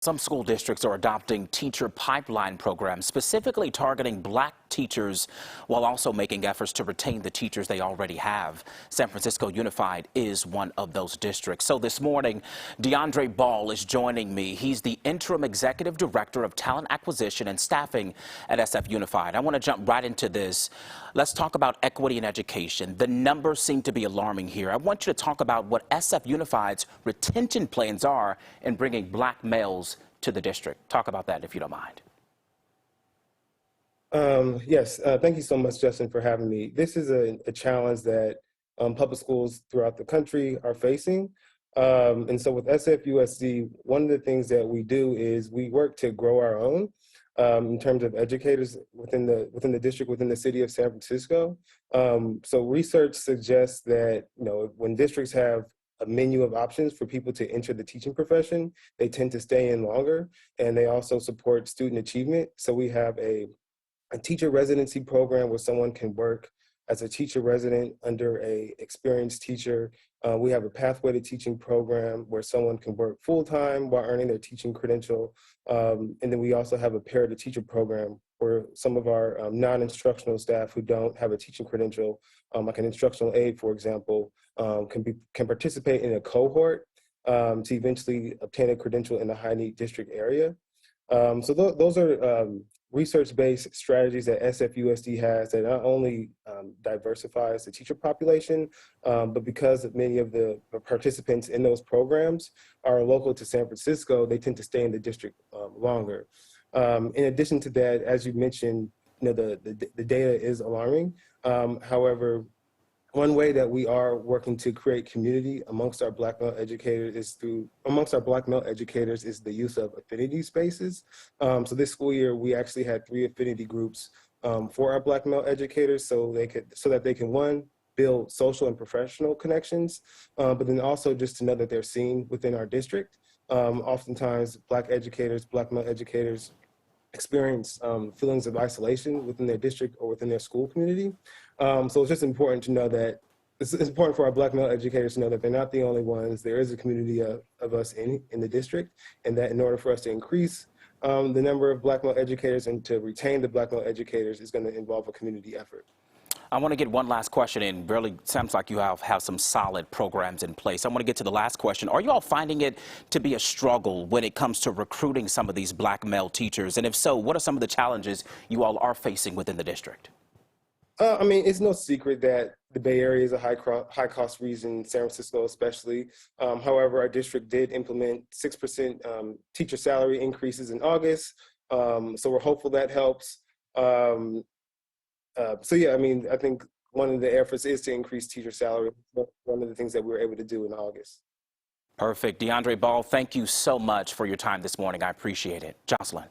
Some school districts are adopting teacher pipeline programs, specifically targeting black teachers, while also making efforts to retain the teachers they already have. San Francisco Unified is one of those districts. So this morning, DeAndre Ball is joining me. He's the interim executive director of talent acquisition and staffing at SF Unified. I want to jump right into this. Let's talk about equity in education. The numbers seem to be alarming here. I want you to talk about what SF Unified's retention plans are in bringing black males to the district. Talk about that if you don't mind. Yes, thank you so much, Justin, for having me. This is a challenge that public schools throughout the country are facing. And so with SFUSD, one of the things that we do is we work to grow our own in terms of educators within the district, within the city of San Francisco. So research suggests that, when districts have a menu of options for people to enter the teaching profession, they tend to stay in longer, and they also support student achievement. So we have a teacher residency program where someone can work as a teacher resident under a experienced teacher. We have a pathway to teaching program where someone can work full-time while earning their teaching credential. And then we also have a pair to teacher program where some of our non-instructional staff who don't have a teaching credential, like an instructional aide, for example, can participate in a cohort to eventually obtain a credential in the high-need district area. So those are research-based strategies that SFUSD has that not only diversifies the teacher population, but because many of the participants in those programs are local to San Francisco, they tend to stay in the district longer. In addition to that, as you mentioned, the data is alarming. However, one way that we are working to create community amongst our black male educators is the use of affinity spaces. So this school year, we actually had 3 affinity groups for our black male educators, so that they can, one, build social and professional connections, but then also just to know that they're seen within our district. Oftentimes, black male educators experience feelings of isolation within their district or within their school community. So it's just important to know that it's important for our black male educators to know that they're not the only ones. There is a community of us in the district, and that in order for us to increase the number of black male educators and to retain the black male educators is going to involve a community effort. I want to get one last question in. Really sounds like you have some solid programs in place. I want to get to the last question. Are you all finding it to be a struggle when it comes to recruiting some of these black male teachers? And if so, what are some of the challenges you all are facing within the district? I mean, it's no secret that the Bay Area is a high-cost region, San Francisco especially. However, our district did implement 6% teacher salary increases in August, so we're hopeful that helps. So yeah, I mean, I think one of the efforts is to increase teacher salary. One of the things that we were able to do in August. Perfect. DeAndre Ball, thank you so much for your time this morning. I appreciate it. Jocelyn.